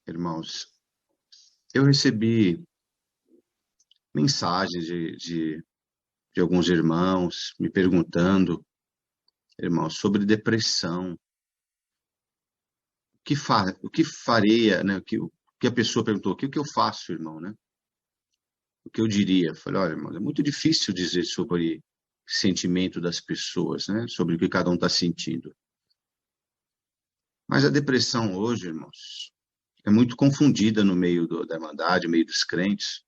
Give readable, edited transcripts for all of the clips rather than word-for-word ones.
Irmãos, eu recebi mensagens de alguns irmãos me perguntando, irmãos, sobre depressão. O que faria, né? O que a pessoa perguntou, o que eu faço, irmão, né? O que eu diria? Eu falei, olha, irmão, é muito difícil dizer sobre sentimento das pessoas, né? Sobre o que cada um está sentindo. Mas a depressão hoje, irmãos, é muito confundida no meio da Irmandade, no meio dos crentes.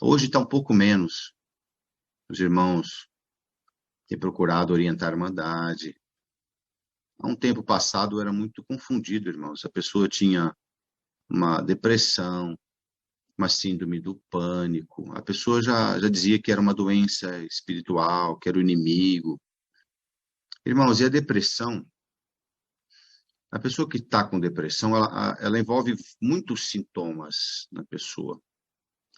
Hoje está um pouco menos. Os irmãos têm procurado orientar a Irmandade. Há um tempo passado era muito confundido, irmãos. A pessoa tinha uma depressão, uma síndrome do pânico. A pessoa já dizia que era uma doença espiritual, que era o inimigo. Irmãos, e a depressão? A pessoa que está com depressão, ela envolve muitos sintomas na pessoa.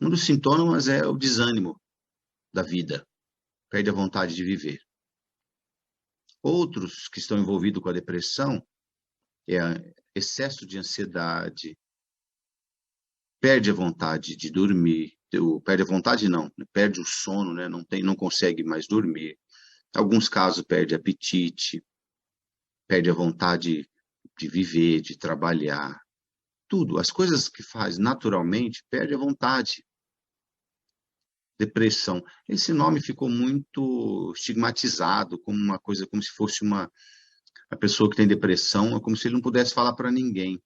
Um dos sintomas é o desânimo da vida, perde a vontade de viver. Outros que estão envolvidos com a depressão é excesso de ansiedade, perde a vontade de dormir, perde a vontade não, perde o sono, né? Não consegue mais dormir. Em alguns casos perde apetite, perde a vontade de viver, de trabalhar. Tudo, as coisas que faz naturalmente, perde a vontade. Depressão. Esse nome ficou muito estigmatizado como uma coisa, como se fosse a pessoa que tem depressão, é como se ele não pudesse falar para ninguém.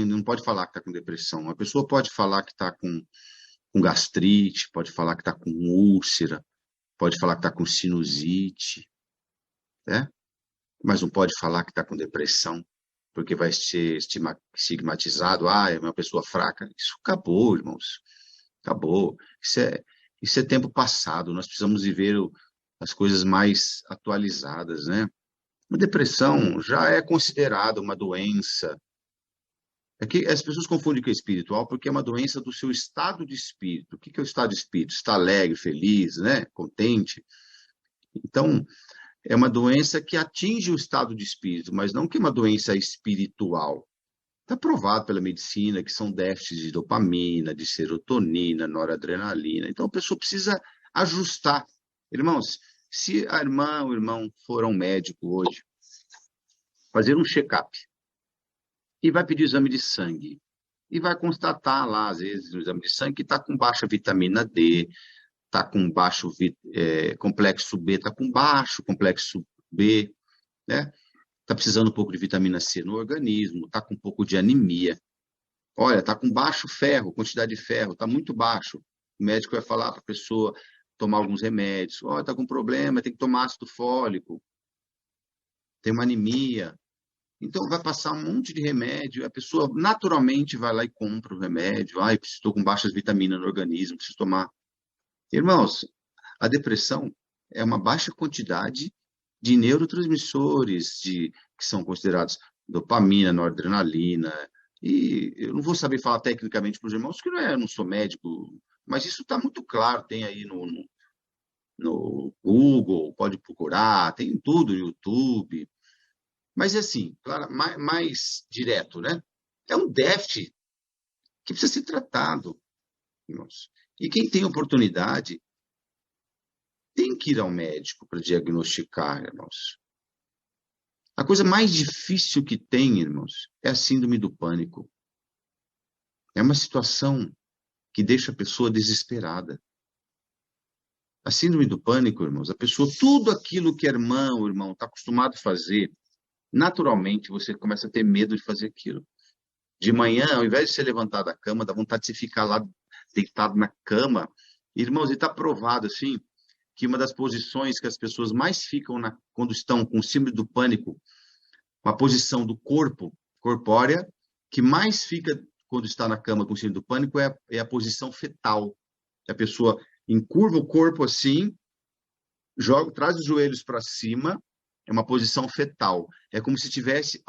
Não pode falar que está com depressão. A pessoa pode falar que está com gastrite, pode falar que está com úlcera, pode falar que está com sinusite, né? Mas não pode falar que está com depressão, porque vai ser estigmatizado. É uma pessoa fraca. Isso acabou, irmãos. Acabou. Isso é tempo passado. Nós precisamos viver as coisas mais atualizadas, né? A depressão já é considerada uma doença. É que as pessoas confundem com o espiritual porque é uma doença do seu estado de espírito. O que é o estado de espírito? Está alegre, feliz, né? Contente. Então, é uma doença que atinge o estado de espírito, mas não que é uma doença espiritual. Está provado pela medicina que são déficits de dopamina, de serotonina, noradrenalina. Então, a pessoa precisa ajustar. Irmãos, se a irmã ou o irmão for a um médico hoje, fazer um check-up, e vai pedir exame de sangue, e vai constatar lá, às vezes, no exame de sangue, que está com baixa vitamina D, está com baixo complexo B, está com baixo complexo B, né? Está precisando um pouco de vitamina C no organismo, está com um pouco de anemia. Olha, está com baixo ferro, quantidade de ferro, está muito baixo. O médico vai falar para a pessoa tomar alguns remédios. Olha, está com problema, tem que tomar ácido fólico, tem uma anemia. Então, vai passar um monte de remédio, a pessoa naturalmente vai lá e compra o remédio. Estou com baixas vitaminas no organismo, preciso tomar. Irmãos, a depressão é uma baixa quantidade de neurotransmissores que são considerados dopamina, noradrenalina, e eu não vou saber falar tecnicamente para os irmãos, porque eu não sou médico, mas isso está muito claro, tem aí no Google, pode procurar, tem tudo no YouTube, mas é assim, claro, mais direto, né? É um déficit que precisa ser tratado, irmãos. E quem tem oportunidade tem que ir ao médico para diagnosticar, irmãos. A coisa mais difícil que tem, irmãos, é a síndrome do pânico. É uma situação que deixa a pessoa desesperada. A síndrome do pânico, irmãos, a pessoa, tudo aquilo que a irmã ou irmão está acostumado a fazer, naturalmente você começa a ter medo de fazer aquilo. De manhã, ao invés de se levantar da cama, dá vontade de se ficar lá deitado na cama. Irmãos, e está provado assim, que uma das posições que as pessoas mais ficam quando estão com síndrome do pânico, uma posição do corpo, corpórea, que mais fica quando está na cama com síndrome do pânico é a posição fetal. A pessoa encurva o corpo assim, traz os joelhos para cima, é uma posição fetal. É como se tivesse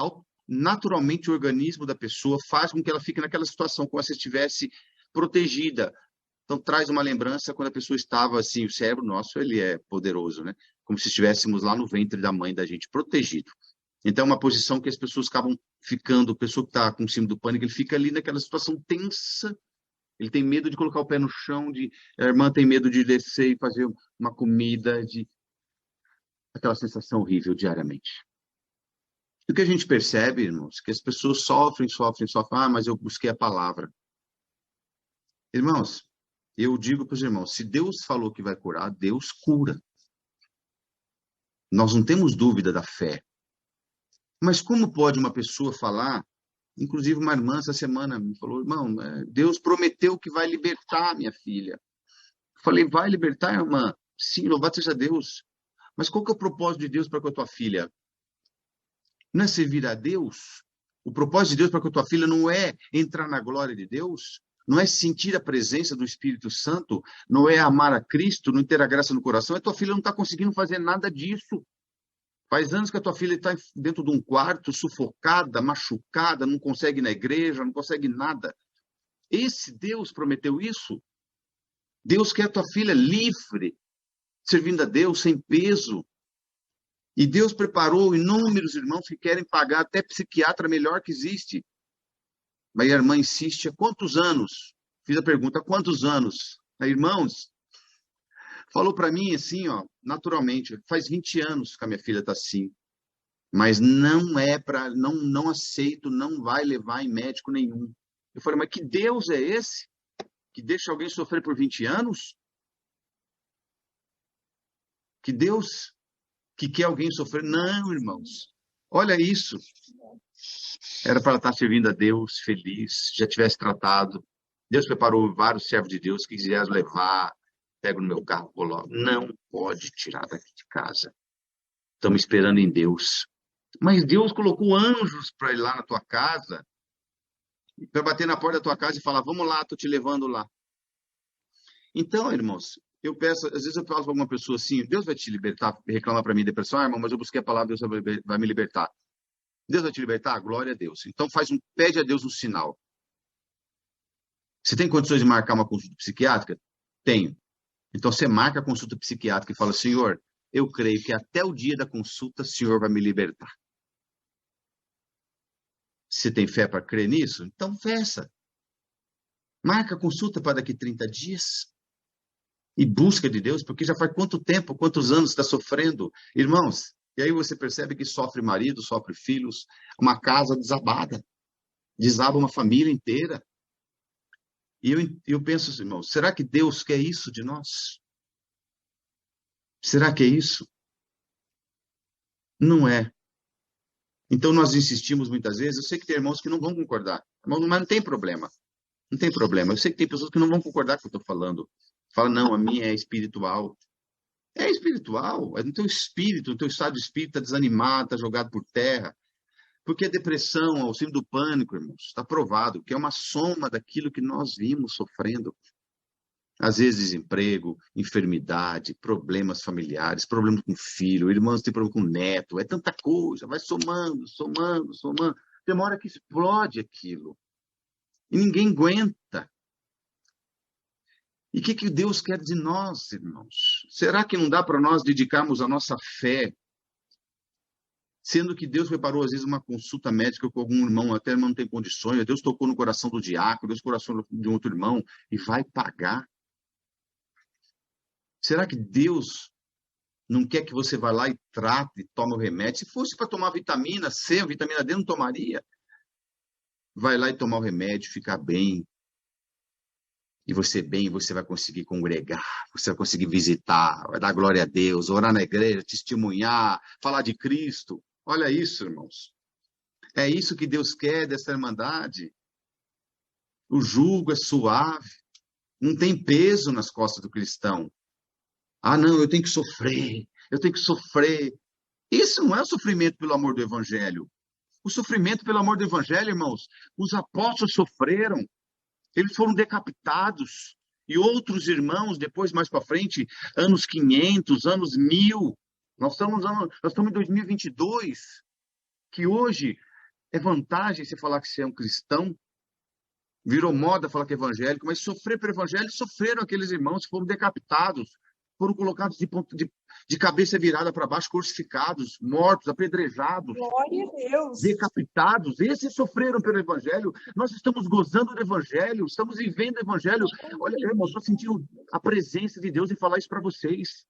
naturalmente o organismo da pessoa faz com que ela fique naquela situação, como se estivesse protegida. Então, traz uma lembrança quando a pessoa estava assim, o cérebro nosso, ele é poderoso, né? Como se estivéssemos lá no ventre da mãe da gente, protegido. Então, é uma posição que as pessoas acabam ficando, a pessoa que está com síndrome do pânico, ele fica ali naquela situação tensa, ele tem medo de colocar o pé no chão, a irmã tem medo de descer e fazer uma comida, aquela sensação horrível diariamente. E o que a gente percebe, irmãos, que as pessoas sofrem, sofrem, sofrem. Ah, mas eu busquei a palavra. Irmãos, eu digo para os irmãos, se Deus falou que vai curar, Deus cura. Nós não temos dúvida da fé. Mas como pode uma pessoa falar, inclusive uma irmã essa semana me falou, irmão, Deus prometeu que vai libertar minha filha. Eu falei, vai libertar, irmã? Sim, louvado seja Deus. Mas qual que é o propósito de Deus para com a tua filha? Não é servir a Deus? O propósito de Deus para com a tua filha não é entrar na glória de Deus? Não é sentir a presença do Espírito Santo? Não é amar a Cristo? Não ter a graça no coração? A tua filha não está conseguindo fazer nada disso. Faz anos que a tua filha está dentro de um quarto, sufocada, machucada, não consegue ir na igreja, não consegue nada. Esse Deus prometeu isso? Deus quer a tua filha livre, servindo a Deus, sem peso. E Deus preparou inúmeros irmãos que querem pagar até psiquiatra melhor que existe. Mas a irmã insiste há quantos anos? Fiz a pergunta, há quantos anos? Aí, irmãos, falou para mim assim, ó, naturalmente, faz 20 anos que a minha filha está assim. Mas não é para, não aceito, não vai levar em médico nenhum. Eu falei, mas que Deus é esse? Que deixa alguém sofrer por 20 anos? Que Deus que quer alguém sofrer? Não, irmãos. Olha isso. Era para ela estar servindo a Deus, feliz, já tivesse tratado. Deus preparou vários servos de Deus que quiseram levar, pego no meu carro, coloco. Não pode tirar daqui de casa. Estamos esperando em Deus. Mas Deus colocou anjos para ir lá na tua casa, para bater na porta da tua casa e falar, vamos lá, estou te levando lá. Então, irmãos, eu peço, às vezes eu falo para alguma pessoa assim, Deus vai te libertar, reclama para mim depressão, irmão, mas eu busquei a palavra, Deus vai me libertar. Deus vai te libertar? Glória a Deus. Então pede a Deus um sinal. Você tem condições de marcar uma consulta psiquiátrica? Tenho. Então você marca a consulta psiquiátrica e fala, Senhor, eu creio que até o dia da consulta o Senhor vai me libertar. Você tem fé para crer nisso? Então peça. Marca a consulta para daqui 30 dias. E busca de Deus, porque já faz quanto tempo, quantos anos está sofrendo? Irmãos, e aí você percebe que sofre marido, sofre filhos, uma casa desabada, desaba uma família inteira. E eu penso, irmãos, será que Deus quer isso de nós? Será que é isso? Não é. Então nós insistimos muitas vezes, eu sei que tem irmãos que não vão concordar, mas não tem problema. Não tem problema. Eu sei que tem pessoas que não vão concordar com o que eu estou falando. Fala, não, a minha é espiritual. É espiritual, é no teu espírito, no teu estado de espírito está desanimado, está jogado por terra. Porque a depressão, o síndrome do pânico, irmãos, está provado que é uma soma daquilo que nós vimos sofrendo. Às vezes desemprego, enfermidade, problemas familiares, problemas com filho, irmãos têm problema com neto, é tanta coisa, vai somando, somando, somando. Tem uma hora que explode aquilo. E ninguém aguenta. E o que Deus quer de nós, irmãos? Será que não dá para nós dedicarmos a nossa fé, sendo que Deus preparou, às vezes, uma consulta médica com algum irmão, até não tem condições, Deus tocou no coração do diácono, Deus no coração de um outro irmão, e vai pagar? Será que Deus não quer que você vá lá e trate, e tome o remédio? Se fosse para tomar vitamina C, vitamina D, não tomaria. Vai lá e tomar o remédio, ficar bem. E você bem, você vai conseguir congregar, você vai conseguir visitar, vai dar glória a Deus, orar na igreja, testemunhar, falar de Cristo. Olha isso, irmãos. É isso que Deus quer dessa irmandade. O jugo é suave, não tem peso nas costas do cristão. Ah, não, eu tenho que sofrer, eu tenho que sofrer. Isso não é o sofrimento pelo amor do Evangelho. O sofrimento pelo amor do Evangelho, irmãos, os apóstolos sofreram. Eles foram decapitados. E outros irmãos, depois, mais para frente, anos 500, anos 1000. Nós estamos em 2022, que hoje é vantagem você falar que você é um cristão. Virou moda falar que é evangélico, mas sofrer pelo evangelho, sofreram aqueles irmãos que foram decapitados. foram colocados de cabeça virada para baixo, crucificados, mortos, apedrejados, Glória a Deus. decapitados. Esses sofreram pelo Evangelho. Nós estamos gozando do Evangelho, estamos vivendo o Evangelho. Olha, irmão, estou sentindo a presença de Deus e falar isso para vocês.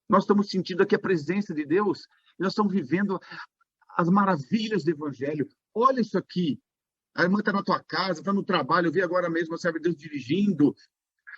Nós estamos sentindo aqui a presença de Deus e nós estamos vivendo as maravilhas do Evangelho. Olha isso aqui. A irmã está na tua casa, está no trabalho. Eu vi agora mesmo a serva de Deus dirigindo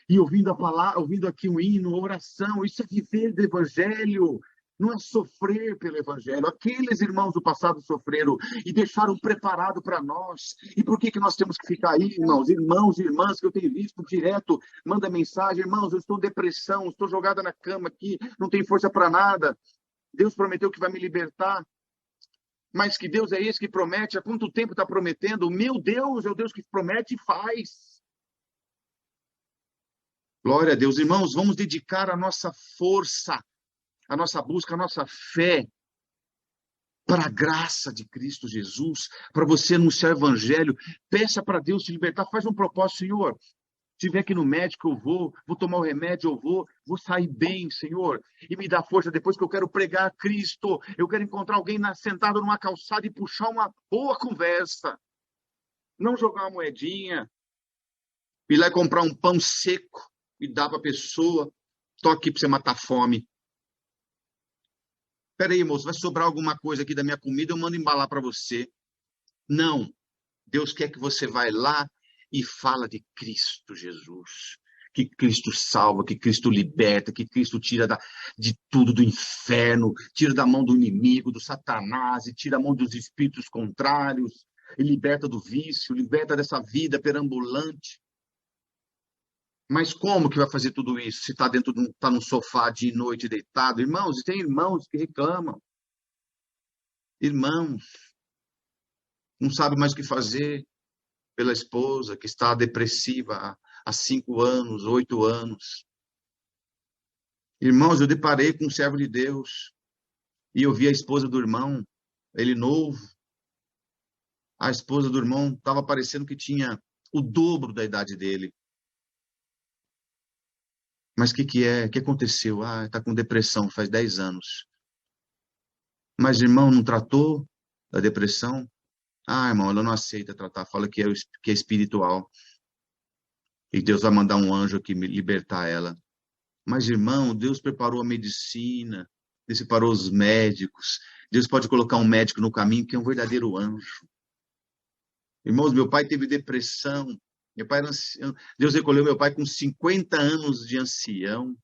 e ouvindo a palavra, ouvindo aqui um hino, oração. Isso é viver do Evangelho. Não é sofrer pelo Evangelho. Aqueles irmãos do passado sofreram e deixaram preparado para nós. E por que nós temos que ficar aí, irmãos? Irmãos e irmãs que eu tenho visto direto, manda mensagem: irmãos, eu estou em depressão, estou jogada na cama aqui, não tenho força para nada. Deus prometeu que vai me libertar. Mas que Deus é esse que promete? Há quanto tempo está prometendo? O meu Deus é o Deus que promete e faz. Glória a Deus. Irmãos, vamos dedicar a nossa força, a nossa busca, a nossa fé para a graça de Cristo Jesus, para você anunciar o Evangelho. Peça para Deus te libertar. Faz um propósito: Senhor, se tiver aqui no médico, eu vou tomar o remédio, eu vou sair bem, Senhor, e me dá força depois, que eu quero pregar a Cristo. Eu quero encontrar alguém sentado numa calçada e puxar uma boa conversa. Não jogar uma moedinha, ir lá e comprar um pão seco e dar para a pessoa: tô aqui para você matar a fome. Espera aí, moço, vai sobrar alguma coisa aqui da minha comida, eu mando embalar para você. Não. Deus quer que você vá lá e fala de Cristo Jesus. Que Cristo salva, que Cristo liberta, que Cristo tira de tudo do inferno, tira da mão do inimigo, do Satanás, e tira a mão dos espíritos contrários, e liberta do vício, liberta dessa vida perambulante. Mas como que vai fazer tudo isso se está tá num sofá de noite deitado? Irmãos, e tem irmãos que reclamam. Irmãos, não sabe mais o que fazer pela esposa, que está depressiva há 5 anos, 8 anos. Irmãos, eu deparei com um servo de Deus e eu vi a esposa do irmão, ele novo. A esposa do irmão estava parecendo que tinha o dobro da idade dele. Mas o que aconteceu? Está com depressão faz 10 anos. Mas, irmão, não tratou da depressão? Irmão, ela não aceita tratar, fala que é espiritual. E Deus vai mandar um anjo aqui me libertar ela. Mas, irmão, Deus preparou a medicina, Deus preparou os médicos. Deus pode colocar um médico no caminho que é um verdadeiro anjo. Irmãos, meu pai teve depressão. Meu pai era ancião. Deus recolheu meu pai com 50 anos de ancião.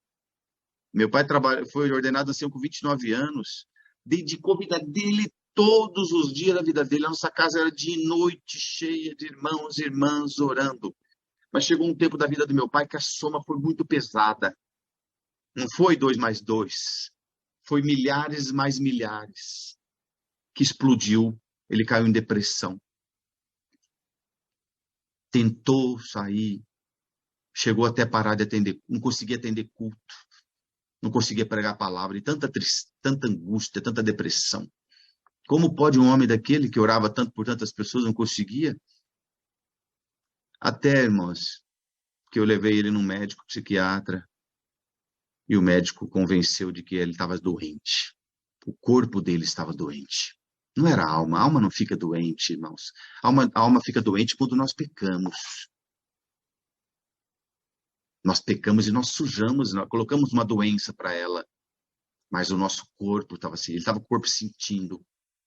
Meu pai foi ordenado ancião com 29 anos. Dedicou a vida dele todos os dias da vida dele. A nossa casa era de noite cheia de irmãos e irmãs orando. Mas chegou um tempo da vida do meu pai que a soma foi muito pesada. Não foi 2 mais 2. Foi milhares mais milhares. Que explodiu. Ele caiu em depressão. Tentou sair. Chegou até parar de atender. Não conseguia atender culto. Não conseguia pregar a palavra. E tanta angústia, tanta depressão. Como pode um homem daquele que orava tanto por tantas pessoas não conseguia? Até, irmãos, que eu levei ele num médico psiquiatra e o médico convenceu de que ele estava doente. O corpo dele estava doente. Não era a alma não fica doente, irmãos. A alma fica doente quando nós pecamos. Nós pecamos e nós sujamos, nós colocamos uma doença para ela. Mas o nosso corpo estava assim, ele estava com o corpo sentindo.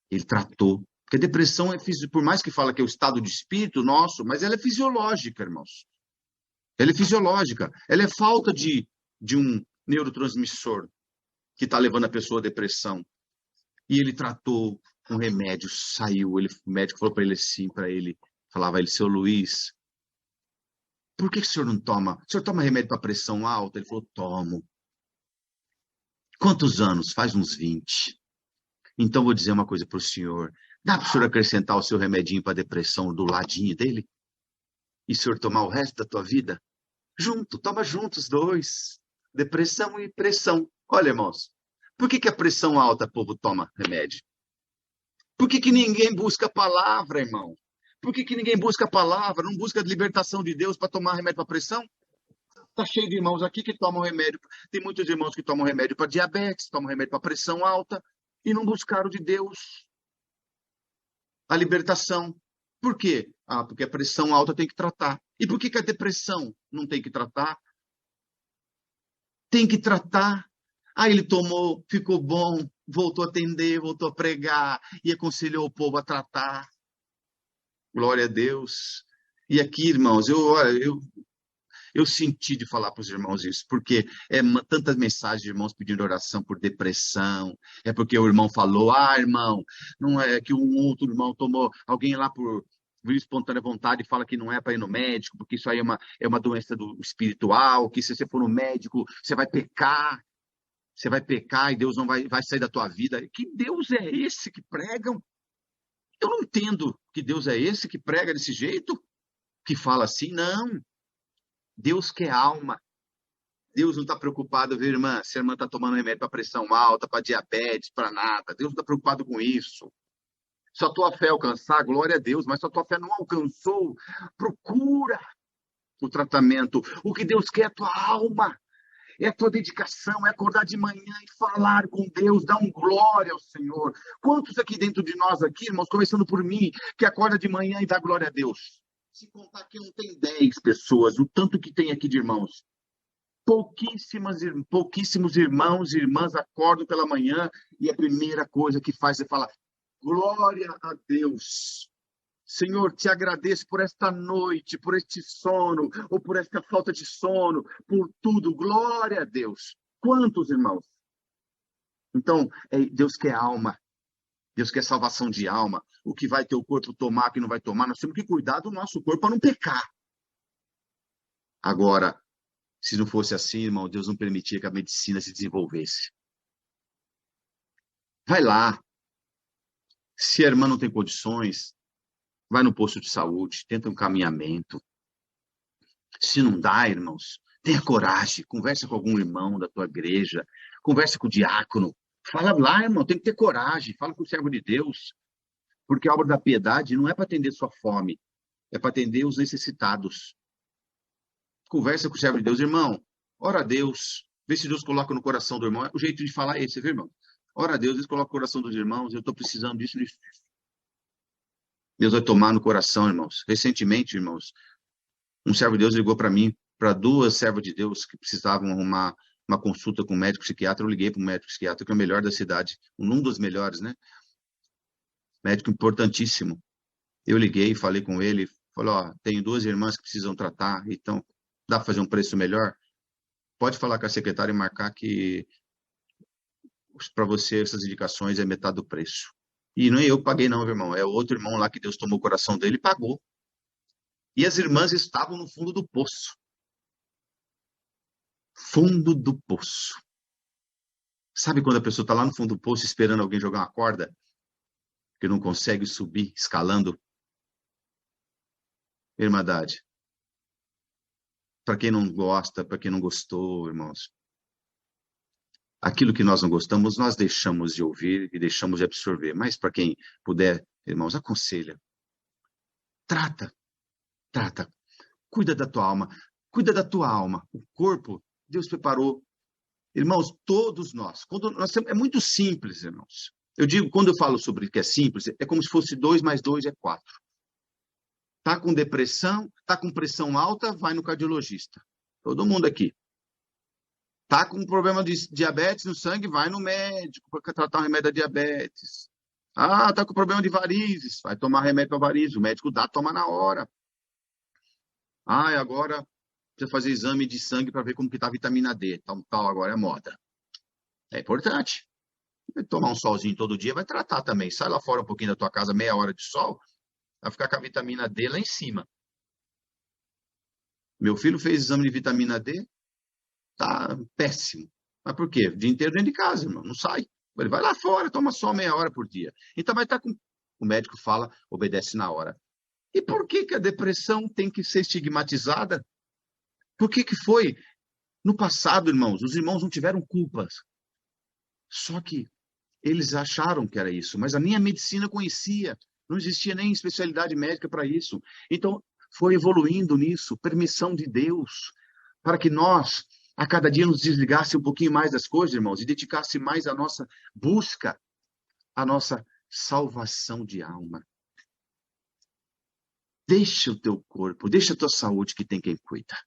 Ele tratou. Porque a depressão por mais que fala que é o estado de espírito nosso, mas ela é fisiológica, irmãos. Ela é fisiológica. Ela é falta de um neurotransmissor que está levando a pessoa à depressão. E ele tratou com remédio, saiu. O médico falou para ele assim, falava ele: seu Luiz, por que o senhor não toma? O senhor toma remédio para pressão alta? Ele falou: tomo. Quantos anos? Faz uns 20. Então, vou dizer uma coisa para o senhor. Dá para o senhor acrescentar o seu remedinho para depressão do ladinho dele? E o senhor tomar o resto da tua vida? Toma juntos os dois. Depressão e pressão. Olha, irmãos, por que a pressão alta o povo toma remédio? Por que ninguém busca a palavra, irmão? Por que ninguém busca a palavra? Não busca a libertação de Deus para tomar remédio para pressão? Está cheio de irmãos aqui que tomam remédio. Tem muitos irmãos que tomam remédio para diabetes, tomam remédio para pressão alta e não buscaram de Deus a libertação. Por quê? Ah, porque a pressão alta tem que tratar. E por que a depressão não tem que tratar? Tem que tratar. Aí ele tomou, ficou bom, voltou a atender, voltou a pregar e aconselhou o povo a tratar. Glória a Deus. E aqui, irmãos, eu senti de falar para os irmãos isso, porque tantas mensagens de irmãos pedindo oração por depressão, é porque o irmão falou, irmão, não é que um outro irmão tomou, alguém lá por espontânea vontade fala que não é para ir no médico, porque isso aí é uma doença do espiritual, que se você for no médico, você vai pecar e Deus não vai sair da tua vida. Que Deus é esse que pregam? Eu não entendo que Deus é esse que prega desse jeito, que fala assim, não. Deus quer alma. Deus não está preocupado, viu, irmã? Se a irmã está tomando remédio para pressão alta, para diabetes, para nada. Deus não está preocupado com isso. Se a tua fé alcançar, glória a Deus, mas se a tua fé não alcançou, procura o tratamento. O que Deus quer é a tua alma, é a tua dedicação, é acordar de manhã e falar com Deus, dar um glória ao Senhor. Quantos aqui dentro de nós, aqui, irmãos, começando por mim, que acorda de manhã e dá glória a Deus? Se contar que não tem 10 pessoas, o tanto que tem aqui de irmãos. Pouquíssimos irmãos e irmãs acordam pela manhã e a primeira coisa que faz é falar, glória a Deus. Senhor, te agradeço por esta noite, por este sono, ou por esta falta de sono, por tudo. Glória a Deus. Quantos irmãos? Então, Deus quer alma. Deus quer salvação de alma. O que vai ter o corpo tomar, o que não vai tomar, nós temos que cuidar do nosso corpo para não pecar. Agora, se não fosse assim, irmão, Deus não permitia que a medicina se desenvolvesse. Vai lá. Se a irmã não tem condições, vai no posto de saúde, tenta um caminhamento. Se não dá, irmãos, tenha coragem, conversa com algum irmão da tua igreja, conversa com o diácono. Fala lá, irmão, tem que ter coragem, fala com o servo de Deus. Porque a obra da piedade não é para atender sua fome, é para atender os necessitados. Conversa com o servo de Deus, irmão, ora a Deus, vê se Deus coloca no coração do irmão. O jeito de falar é esse, viu, irmão? Ora a Deus, Deus coloca no coração dos irmãos, eu estou precisando disso. Deus vai tomar no coração, irmãos. Recentemente, irmãos, um servo de Deus ligou para mim, para 2 servas de Deus que precisavam arrumar uma consulta com um médico psiquiatra. Eu liguei para um médico psiquiatra, que é o melhor da cidade, um dos melhores, né? Médico importantíssimo. Eu liguei, falei com ele, falei, tenho 2 irmãs que precisam tratar, então dá para fazer um preço melhor? Pode falar com a secretária e marcar que para você essas indicações é metade do preço. E não é eu que paguei não, meu irmão, é outro irmão lá que Deus tomou o coração dele e pagou. E as irmãs estavam no fundo do poço. Fundo do poço. Sabe quando a pessoa está lá no fundo do poço esperando alguém jogar uma corda? Que não consegue subir, escalando? Irmandade. Para quem não gosta, para quem não gostou, irmãos. Aquilo que nós não gostamos, nós deixamos de ouvir e deixamos de absorver. Mas para quem puder, irmãos, aconselha. Trata. Cuida da tua alma. Cuida da tua alma. O corpo, Deus preparou. Irmãos, todos nós. É muito simples, irmãos. Eu digo, quando eu falo sobre que é simples, é como se fosse 2 mais 2 é 4. Tá com depressão, tá com pressão alta, vai no cardiologista. Todo mundo aqui. Tá com problema de diabetes no sangue, vai no médico para tratar o remédio da diabetes. Tá com problema de varizes, vai tomar remédio para varizes. O médico dá, toma na hora. Agora precisa fazer exame de sangue para ver como que tá a vitamina D. Tal, agora é moda. É importante. Vai tomar um solzinho todo dia, vai tratar também. Sai lá fora um pouquinho da tua casa, meia hora de sol, vai ficar com a vitamina D lá em cima. Meu filho fez exame de vitamina D, tá péssimo. Mas por quê? O dia inteiro dentro de casa, irmão, não sai. Ele vai lá fora, toma só meia hora por dia. Então vai estar com... O médico fala, obedece na hora. E por que a depressão tem que ser estigmatizada? Por que foi? No passado, irmãos, os irmãos não tiveram culpas. Só que eles acharam que era isso, mas a minha medicina conhecia. Não existia nem especialidade médica para isso. Então, foi evoluindo nisso, permissão de Deus. para que nós, a cada dia, nos desligasse um pouquinho mais das coisas, irmãos, e dedicasse mais à nossa busca, à nossa salvação de alma. Deixa o teu corpo, deixa a tua saúde, que tem quem cuida.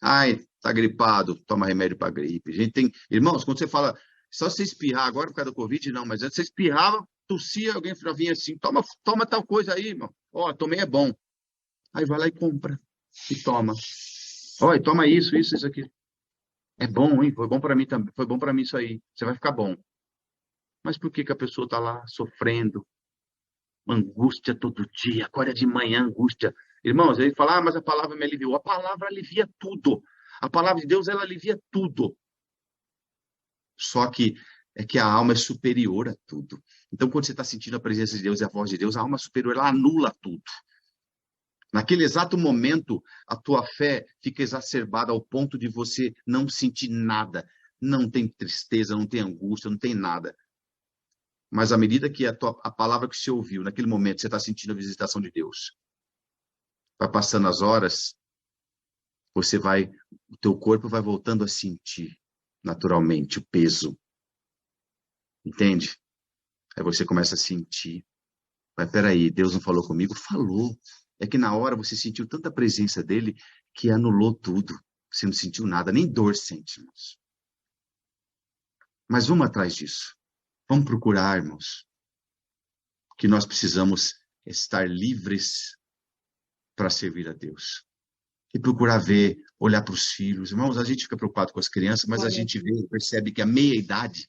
Ai, tá gripado, toma remédio para gripe. A gente tem, irmãos, quando você fala, só se espirrar agora por causa do Covid, não, mas antes você espirrava, tossia, alguém vinha assim, toma tal coisa aí, irmão. Ó, tomei é bom. Aí vai lá e compra e toma. Ó, e toma isso aqui. É bom, hein? Foi bom para mim também. Foi bom para mim isso aí. Você vai ficar bom. Mas por que que a pessoa tá lá sofrendo, angústia todo dia, acorda de manhã, angústia? Irmãos, ele fala, mas a palavra me aliviou. A palavra alivia tudo. A palavra de Deus, ela alivia tudo. Só que é que a alma é superior a tudo. Então, quando você está sentindo a presença de Deus e a voz de Deus, a alma superior, ela anula tudo. Naquele exato momento, a tua fé fica exacerbada ao ponto de você não sentir nada. Não tem tristeza, não tem angústia, não tem nada. Mas à medida que a palavra que você ouviu, naquele momento, você está sentindo a visitação de Deus. Vai passando as horas, o teu corpo vai voltando a sentir naturalmente o peso. Entende? Aí você começa a sentir. Mas peraí, Deus não falou comigo? Falou. É que na hora você sentiu tanta presença dele que anulou tudo. Você não sentiu nada, nem dor sente, irmãos. Mas vamos atrás disso. Vamos procurar, irmãos. Que nós precisamos estar livres para servir a Deus. E procurar ver, olhar para os filhos. Irmãos, a gente fica preocupado com as crianças, mas a gente vê, percebe que a meia-idade,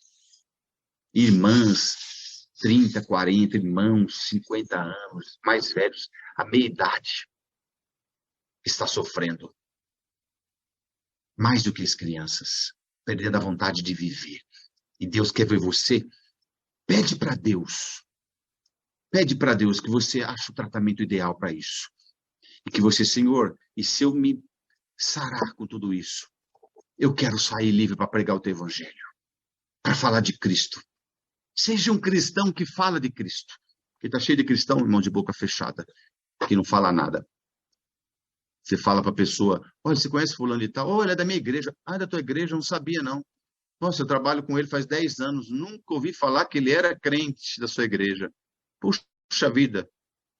irmãs, 30, 40, irmãos, 50 anos, mais velhos, a meia-idade está sofrendo. Mais do que as crianças, perdendo a vontade de viver. E Deus quer ver você. Pede para Deus. Pede para Deus que você ache o tratamento ideal para isso. E que você, Senhor, e se eu me sarar com tudo isso, eu quero sair livre para pregar o teu evangelho, para falar de Cristo. Seja um cristão que fala de Cristo. Porque está cheio de cristão, irmão, de boca fechada, que não fala nada. Você fala para a pessoa, olha, você conhece fulano e tal? Oh, ele é da minha igreja. Ah, da tua igreja? Eu não sabia, não. Nossa, eu trabalho com ele faz 10 anos. Nunca ouvi falar que ele era crente da sua igreja. Puxa vida.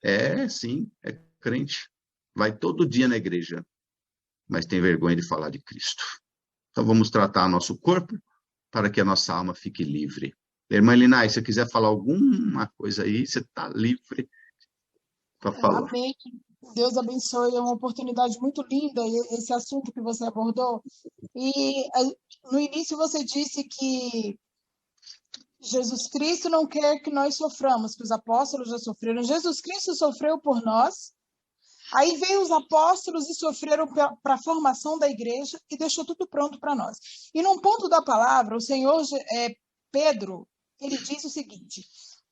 É, sim, é crente. Vai todo dia na igreja, mas tem vergonha de falar de Cristo. Então vamos tratar nosso corpo para que a nossa alma fique livre. Irmã Linai, se você quiser falar alguma coisa aí, você está livre para falar. Amém. Deus abençoe, é uma oportunidade muito linda esse assunto que você abordou. E no início você disse que Jesus Cristo não quer que nós soframos, que os apóstolos já sofreram. Jesus Cristo sofreu por nós. Aí veio os apóstolos e sofreram para a formação da igreja e deixou tudo pronto para nós. E num ponto da palavra, o Senhor Pedro, ele diz o seguinte: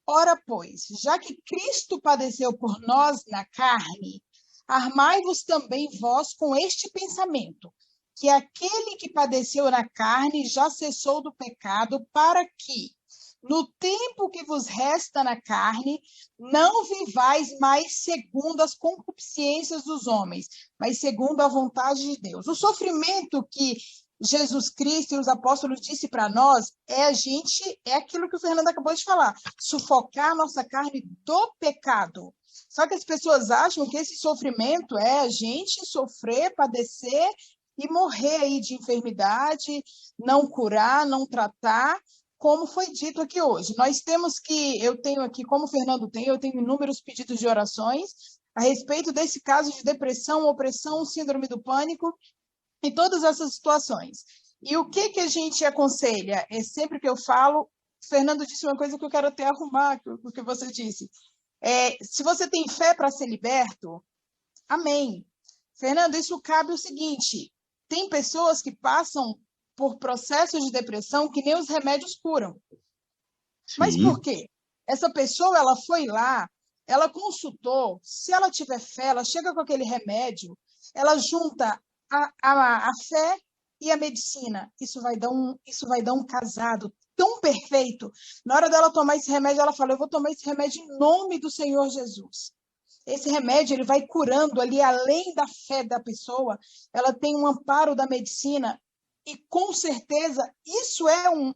ora, pois, já que Cristo padeceu por nós na carne, armai-vos também vós com este pensamento, que aquele que padeceu na carne já cessou do pecado, para que, no tempo que vos resta na carne, não vivais mais segundo as concupiscências dos homens, mas segundo a vontade de Deus. O sofrimento que Jesus Cristo e os apóstolos disse para nós é aquilo que o Fernando acabou de falar, sufocar a nossa carne do pecado. Só que as pessoas acham que esse sofrimento é a gente sofrer, padecer e morrer aí de enfermidade, não curar, não tratar, como foi dito aqui hoje. Eu tenho aqui, como o Fernando tem, eu tenho inúmeros pedidos de orações a respeito desse caso de depressão, opressão, síndrome do pânico e todas essas situações. E o que a gente aconselha? É sempre que eu falo, Fernando disse uma coisa que eu quero até arrumar, o que você disse. Se você tem fé para ser liberto, amém. Fernando, isso cabe o seguinte, tem pessoas que passam por processos de depressão que nem os remédios curam. Sim. Mas por quê? Essa pessoa, ela foi lá, ela consultou, se ela tiver fé, ela chega com aquele remédio, ela junta a fé e a medicina. Isso vai dar um casado tão perfeito. Na hora dela tomar esse remédio, ela fala, eu vou tomar esse remédio em nome do Senhor Jesus. Esse remédio ele vai curando ali, além da fé da pessoa, ela tem um amparo da medicina, e com certeza isso é uma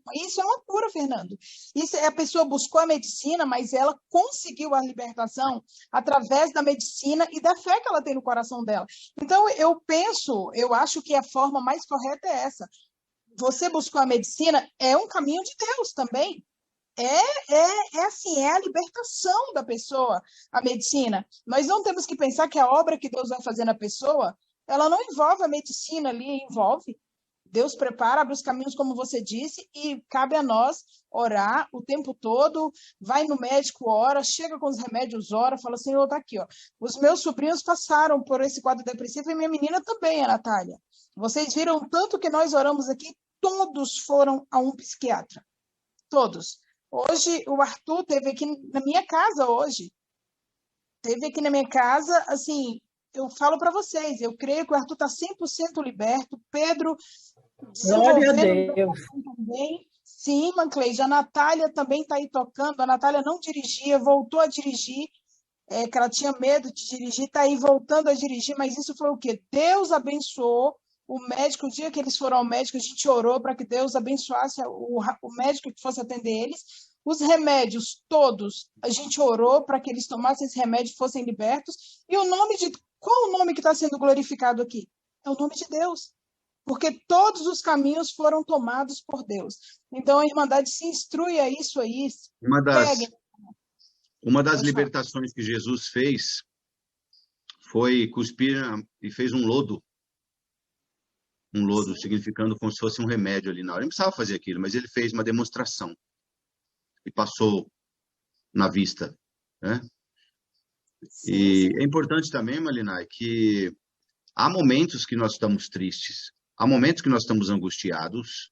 cura, Fernando. Isso é, a pessoa buscou a medicina, mas ela conseguiu a libertação através da medicina e da fé que ela tem no coração dela. Então eu acho que a forma mais correta é essa. Você buscou a medicina, é um caminho de Deus também. É assim, é a libertação da pessoa, a medicina. Nós não temos que pensar que a obra que Deus vai fazer na pessoa, ela não envolve a medicina ali, envolve. Deus prepara, abre os caminhos, como você disse, e cabe a nós orar o tempo todo, vai no médico, ora, chega com os remédios, ora, fala, Senhor, tá aqui, ó. Os meus sobrinhos passaram por esse quadro depressivo e minha menina também, a Natália. Vocês viram tanto que nós oramos aqui, todos foram a um psiquiatra. Todos. Hoje, o Arthur teve aqui na minha casa hoje. Teve aqui na minha casa, assim, eu falo para vocês, eu creio que o Arthur está 100% liberto. Pedro Glória a desenvolvendo Deus. também. Sim, Mancleide, a Natália também está aí tocando. A Natália não dirigia, voltou a dirigir, que ela tinha medo de dirigir, está aí voltando a dirigir, mas isso foi o quê? Deus abençoou o médico, o dia que eles foram ao médico, a gente orou para que Deus abençoasse o médico que fosse atender eles. Os remédios, todos, a gente orou para que eles tomassem esse remédio e fossem libertos. E qual o nome que está sendo glorificado aqui? É o nome de Deus. Porque todos os caminhos foram tomados por Deus. Então, a Irmandade se instrui a isso aí. Peguem. Uma das libertações que Jesus fez foi cuspir e fez um lodo. Um lodo, sim, significando como se fosse um remédio ali na hora. Ele não precisava fazer aquilo, mas ele fez uma demonstração. E passou na vista, né? Sim, e sim, é importante também, Malinai, que há momentos que nós estamos tristes, há momentos que nós estamos angustiados.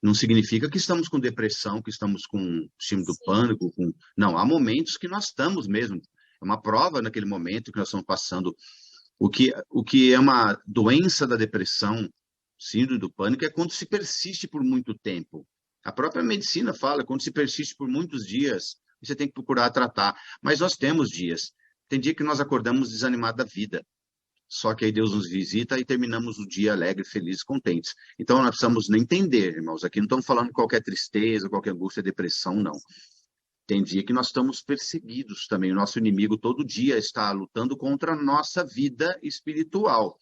Não significa que estamos com depressão, que estamos com síndrome do pânico. Não, há momentos que nós estamos mesmo. É uma prova naquele momento que nós estamos passando. O que é uma doença da depressão, síndrome do pânico, é quando se persiste por muito tempo. A própria medicina fala, quando se persiste por muitos dias, você tem que procurar tratar. Mas nós temos dias. Tem dia que nós acordamos desanimados da vida. Só que aí Deus nos visita e terminamos o dia alegre, feliz, contentes. Então, nós precisamos entender, irmãos, aqui não estamos falando de qualquer tristeza, qualquer angústia, depressão, não. Tem dia que nós estamos perseguidos também. O nosso inimigo todo dia está lutando contra a nossa vida espiritual.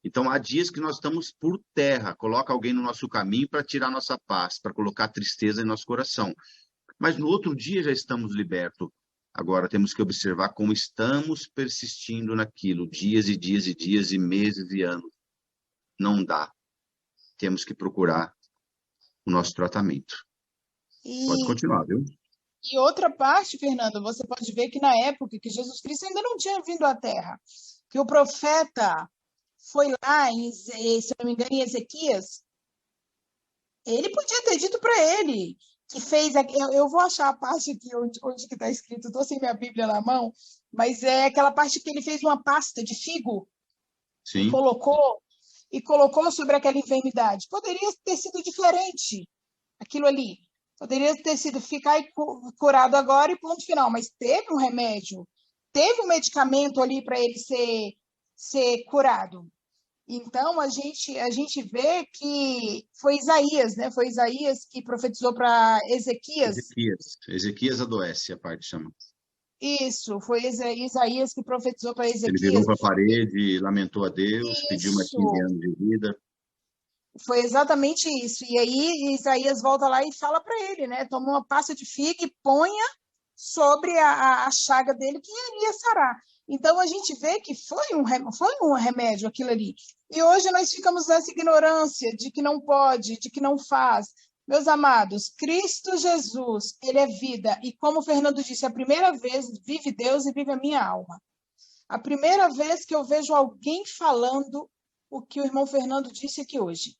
Então, há dias que nós estamos por terra, coloca alguém no nosso caminho para tirar nossa paz, para colocar tristeza em nosso coração. Mas no outro dia já estamos libertos. Agora, temos que observar como estamos persistindo naquilo, dias e dias e dias e meses e anos. Não dá. Temos que procurar o nosso tratamento. Pode continuar, viu? E outra parte, Fernando, você pode ver que na época que Jesus Cristo ainda não tinha vindo à Terra, que o profeta foi lá, se não me engano, em Ezequias, ele podia ter dito para ele que fez... Eu vou achar a parte aqui onde que está escrito, estou sem minha Bíblia na mão, mas é aquela parte que ele fez uma pasta de figo. Sim. E colocou sobre aquela enfermidade. Poderia ter sido diferente aquilo ali. Poderia ter sido ficar curado agora e ponto final, mas teve um remédio, teve um medicamento ali para ele ser curado. Então, a gente vê que foi Isaías, né? Foi Isaías que profetizou para Ezequias. Ezequias adoece, a parte chama. Isso, foi Isaías que profetizou para Ezequias. Ele virou para a parede, lamentou a Deus, pediu mais 15 anos de vida. Foi exatamente isso. E aí Isaías volta lá e fala para ele, né? Toma uma pasta de figo e ponha sobre a chaga dele que iria sarar. Então a gente vê que foi um remédio aquilo ali. E hoje nós ficamos nessa ignorância de que não pode, de que não faz. Meus amados, Cristo Jesus, ele é vida. E como o Fernando disse, a primeira vez vive Deus e vive a minha alma. A primeira vez que eu vejo alguém falando o que o irmão Fernando disse aqui hoje.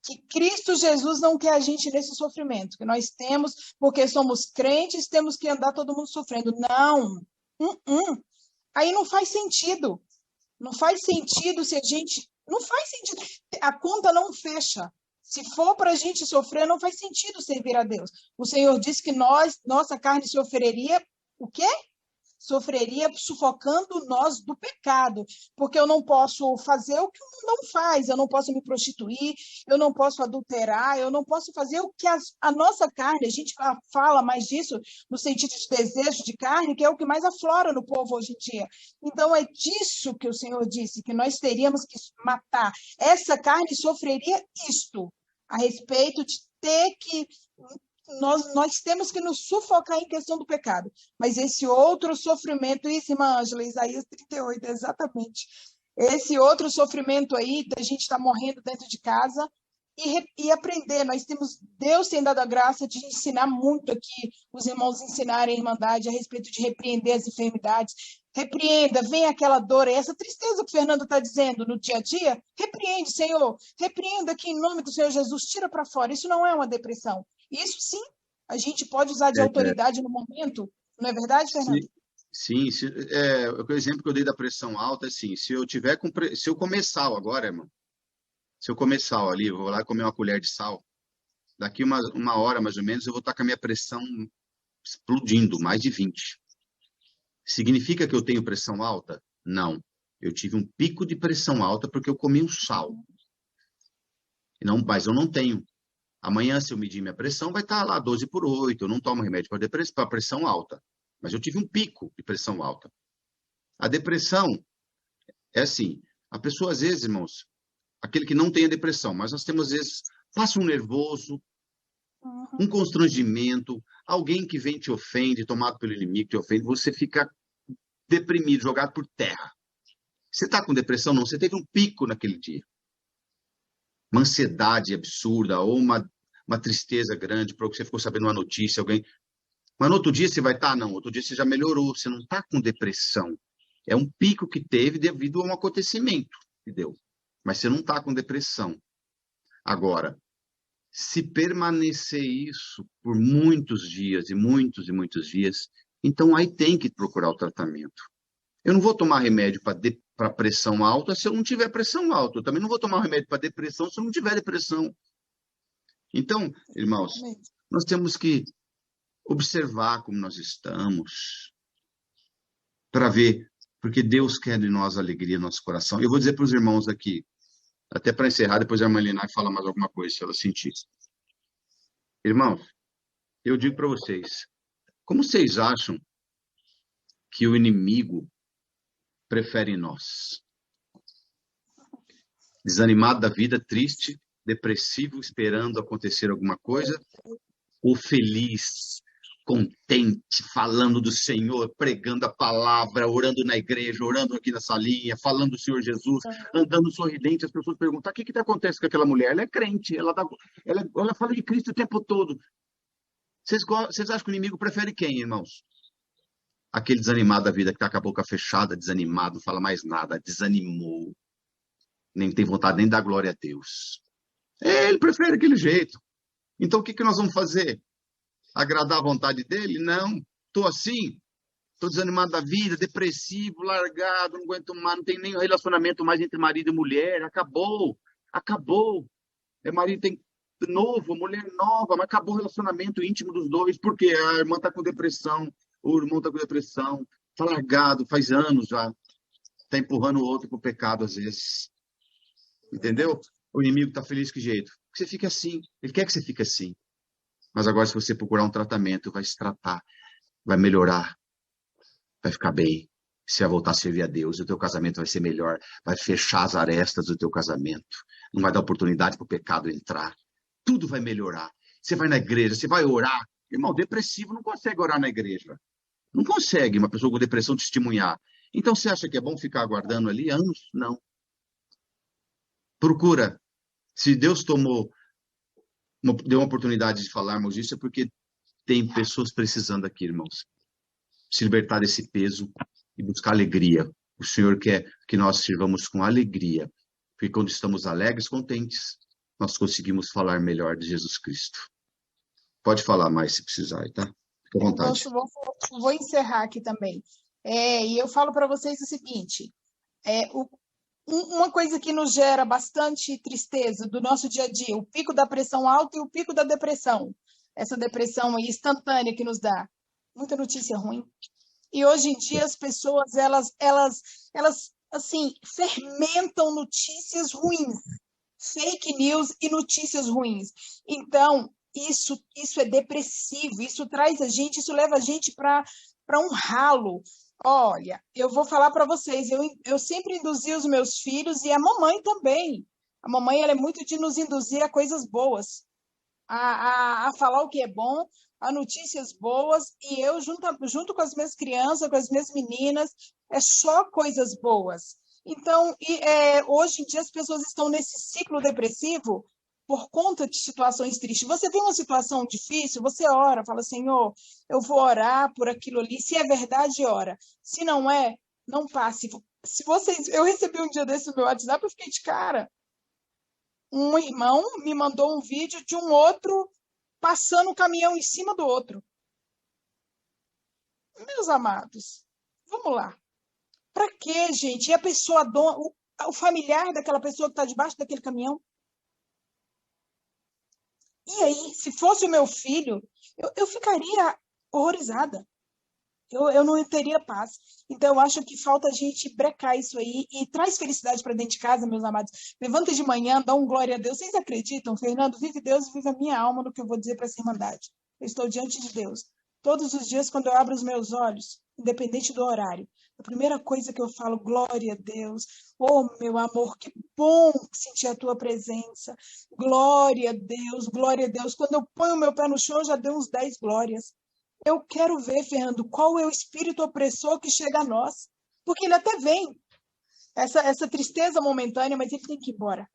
Que Cristo Jesus não quer a gente nesse sofrimento, que nós temos, porque somos crentes, temos que andar todo mundo sofrendo. Não. Aí não faz sentido. Não faz sentido se a gente... Não faz sentido. A conta não fecha. Se for para a gente sofrer, não faz sentido servir a Deus. O Senhor disse que nossa carne se ofereceria o quê? sofreria sufocando nós do pecado, porque eu não posso fazer o que o mundo não faz, eu não posso me prostituir, eu não posso adulterar, eu não posso fazer o que a nossa carne, a gente fala mais disso no sentido de desejo de carne, que é o que mais aflora no povo hoje em dia. Então, é disso que o Senhor disse, que nós teríamos que matar. Essa carne sofreria isto, a respeito de ter que... Nós temos que nos sufocar em questão do pecado. Mas esse outro sofrimento, isso, irmã Ângela, Isaías 38, exatamente. Esse outro sofrimento aí, da gente estar morrendo dentro de casa e aprender. Deus tem dado a graça de ensinar muito aqui, os irmãos ensinarem a Irmandade a respeito de repreender as enfermidades. Repreenda, vem aquela dor, essa tristeza que o Fernando está dizendo no dia a dia, repreende, Senhor, repreenda aqui em nome do Senhor Jesus, tira para fora. Isso não é uma depressão. Isso sim, a gente pode usar de autoridade no momento, não é verdade, Fernando? Sim, o exemplo que eu dei da pressão alta é assim, se eu comer sal agora, irmão, se eu comer sal ali, eu vou lá comer uma colher de sal, daqui uma hora mais ou menos eu vou estar com a minha pressão explodindo, mais de 20. Significa que eu tenho pressão alta? Não. Eu tive um pico de pressão alta porque eu comi um sal. Não, mas eu não tenho. Amanhã, se eu medir minha pressão, vai estar lá 12/8. Eu não tomo remédio para pressão alta. Mas eu tive um pico de pressão alta. A depressão é assim. A pessoa, às vezes, irmãos, aquele que não tem a depressão, mas nós temos, às vezes, passa um nervoso, um constrangimento, alguém que vem te ofende, tomado pelo inimigo te ofende, você fica deprimido, jogado por terra. Você está com depressão? Não, você teve um pico naquele dia. Uma ansiedade absurda, ou uma tristeza grande, porque você ficou sabendo uma notícia, alguém... Mas no outro dia você vai estar? Não, outro dia você já melhorou, você não está com depressão. É um pico que teve devido a um acontecimento que deu. Mas você não está com depressão. Agora, se permanecer isso por muitos dias, e muitos dias, então aí tem que procurar o tratamento. Eu não vou tomar remédio para pressão alta se eu não tiver pressão alta. Eu também não vou tomar remédio para depressão se eu não tiver depressão. Então, irmãos, nós temos que observar como nós estamos para ver, porque Deus quer de nós alegria no nosso coração. Eu vou dizer para os irmãos aqui, até para encerrar, depois a irmã Linar fala mais alguma coisa, se ela sentir. Irmãos, eu digo para vocês, como vocês acham que o inimigo prefere nós? Desanimado da vida, triste, depressivo, esperando acontecer alguma coisa, ou feliz, contente, falando do Senhor, pregando a palavra, orando na igreja, orando aqui na salinha, falando do Senhor Jesus, andando sorridente, as pessoas perguntam, o que acontece com aquela mulher? Ela é crente, ela fala de Cristo o tempo todo. Vocês acham que o inimigo prefere quem, irmãos? Aquele desanimado da vida que está com a boca fechada, desanimado, não fala mais nada, desanimou, nem tem vontade nem de dar glória a Deus. Ele prefere aquele jeito. Então o que nós vamos fazer? Agradar a vontade dele? Não. Estou assim, estou desanimado da vida, depressivo, largado, não aguento mais, não tem nem relacionamento mais entre marido e mulher, acabou. Marido tem novo, mulher nova, mas acabou o relacionamento íntimo dos dois, porque a irmã está com depressão, o irmão está com depressão, está largado, faz anos já, está empurrando o outro para o pecado às vezes. Entendeu? O inimigo está feliz que jeito? Que você fique assim, ele quer que você fique assim. Mas agora, se você procurar um tratamento, vai se tratar, vai melhorar, vai ficar bem. Você vai voltar a servir a Deus, o teu casamento vai ser melhor, vai fechar as arestas do teu casamento, não vai dar oportunidade para o pecado entrar. Tudo vai melhorar. Você vai na igreja, você vai orar. Irmão, depressivo não consegue orar na igreja. Não consegue uma pessoa com depressão testemunhar. Então, você acha que é bom ficar aguardando ali anos? Não. Procura. Se Deus deu uma oportunidade de falarmos isso, é porque tem pessoas precisando aqui, irmãos. Se libertar desse peso e buscar alegria. O Senhor quer que nós sirvamos com alegria. Porque quando estamos alegres, contentes, nós conseguimos falar melhor de Jesus Cristo. Pode falar mais se precisar, tá? Fique à vontade. Vou encerrar aqui também. E eu falo para vocês o seguinte, uma coisa que nos gera bastante tristeza do nosso dia a dia, o pico da pressão alta e o pico da depressão. Essa depressão aí instantânea que nos dá muita notícia ruim, E hoje em dia as pessoas, elas assim, fermentam notícias ruins, fake news e notícias ruins. Então, isso é depressivo, isso traz a gente, isso leva a gente para um ralo. Olha, eu vou falar para vocês, eu sempre induzi os meus filhos e a mamãe também. A mamãe, ela é muito de nos induzir a coisas boas, a falar o que é bom, a notícias boas, e eu, junto com as minhas crianças, com as minhas meninas, é só coisas boas. Então, hoje em dia as pessoas estão nesse ciclo depressivo por conta de situações tristes. Você tem uma situação difícil, você ora, fala, Senhor, eu vou orar por aquilo ali. Se é verdade, ora. Se não é, não passe. Se vocês, eu recebi um dia desse no meu WhatsApp, eu fiquei de cara. Um irmão me mandou um vídeo de um outro passando o caminhão em cima do outro. Meus amados, vamos lá. Para quê, gente? E a pessoa, o familiar daquela pessoa que está debaixo daquele caminhão? E aí, se fosse o meu filho, eu ficaria horrorizada. Eu não teria paz. Então, eu acho que falta a gente brecar isso aí e traz felicidade para dentro de casa, meus amados. Levanta de manhã, dá um glória a Deus. Vocês acreditam, Fernando? Vive Deus e vive a minha alma no que eu vou dizer para essa irmandade. Eu estou diante de Deus. Todos os dias, quando eu abro os meus olhos, independente do horário, a primeira coisa que eu falo, glória a Deus. Oh, meu amor, que bom sentir a tua presença. Glória a Deus, glória a Deus. Quando eu ponho o meu pé no chão, eu já dei uns 10 glórias. Eu quero ver, Fernando, qual é o espírito opressor que chega a nós. Porque ele até vem, essa tristeza momentânea, mas ele tem que ir embora.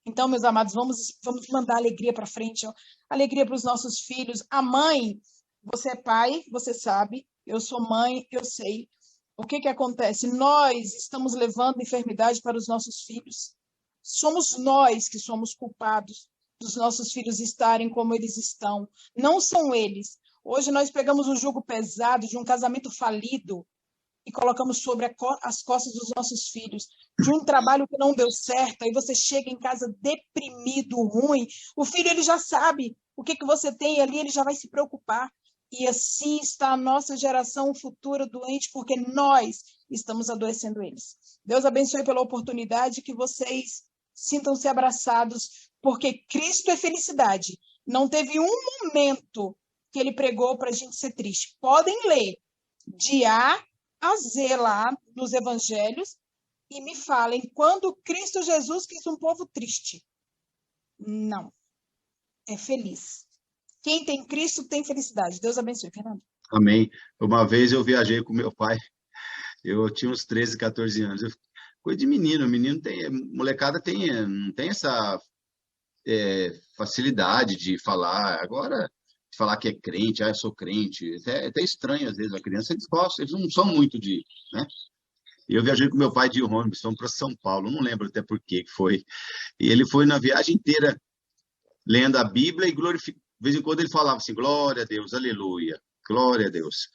Então, meus amados, vamos mandar alegria para frente, ó. Alegria para os nossos filhos. A mãe, você é pai, você sabe. Eu sou mãe, eu sei. O que acontece? Nós estamos levando enfermidade para os nossos filhos. Somos nós que somos culpados dos nossos filhos estarem como eles estão. Não são eles. Hoje nós pegamos o jugo pesado de um casamento falido e colocamos sobre as costas dos nossos filhos, de um trabalho que não deu certo, aí você chega em casa deprimido, ruim, o filho ele já sabe o que você tem ali, ele já vai se preocupar. E assim está a nossa geração futura doente, porque nós estamos adoecendo eles. Deus abençoe pela oportunidade, que vocês sintam-se abraçados, porque Cristo é felicidade. Não teve um momento que ele pregou para a gente ser triste. Podem ler de A a Z lá nos evangelhos e me falem quando Cristo Jesus quis um povo triste. Não. É feliz. Quem tem Cristo tem felicidade. Deus abençoe, Fernando. Amém. Uma vez eu viajei com meu pai, eu tinha uns 13, 14 anos. Coisa de menino tem, molecada não tem essa facilidade de falar. Agora, de falar que é crente, eu sou crente, é até estranho às vezes. A criança, eles gostam, eles não são muito de, né? E eu viajei com meu pai de ônibus, fomos para São Paulo, não lembro até por que foi. E ele foi na viagem inteira lendo a Bíblia e glorificando. De vez em quando ele falava assim, glória a Deus, aleluia, glória a Deus.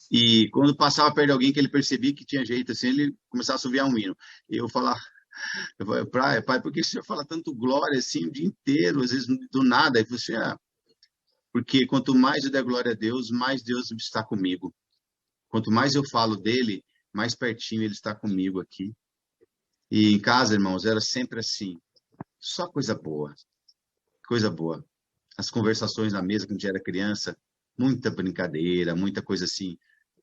E quando passava perto de alguém que ele percebia que tinha jeito, assim, ele começava a assoviar um hino. E eu falava, pai, por que o senhor fala tanto glória assim o dia inteiro, às vezes do nada? Aí você, porque quanto mais eu der glória a Deus, mais Deus está comigo. Quanto mais eu falo dele, mais pertinho ele está comigo aqui. E em casa, irmãos, era sempre assim, só coisa boa, coisa boa. As conversações na mesa quando a gente era criança, muita brincadeira, muita coisa assim.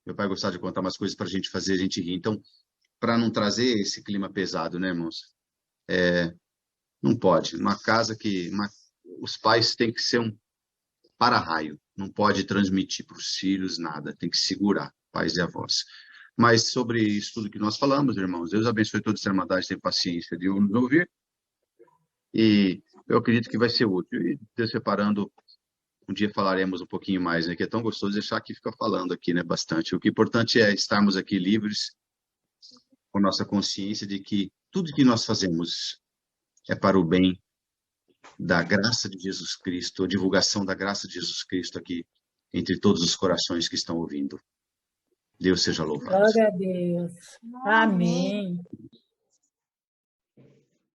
Meu pai gostava de contar umas coisas para a gente fazer, a gente rir. Então, para não trazer esse clima pesado, né, irmãos? Não pode. Uma casa os pais têm que ser um para-raio. Não pode transmitir para os filhos nada. Tem que segurar, pais e avós. Mas sobre isso tudo que nós falamos, irmãos, Deus abençoe toda essa irmandade, tem paciência de nos ouvir. E eu acredito que vai ser útil. E Deus separando, um dia falaremos um pouquinho mais, né? Que é tão gostoso deixar aqui ficar falando aqui, né? Bastante. O que é importante é estarmos aqui livres, com nossa consciência de que tudo que nós fazemos é para o bem da graça de Jesus Cristo, a divulgação da graça de Jesus Cristo aqui entre todos os corações que estão ouvindo. Deus seja louvado. Glória a Deus. Amém.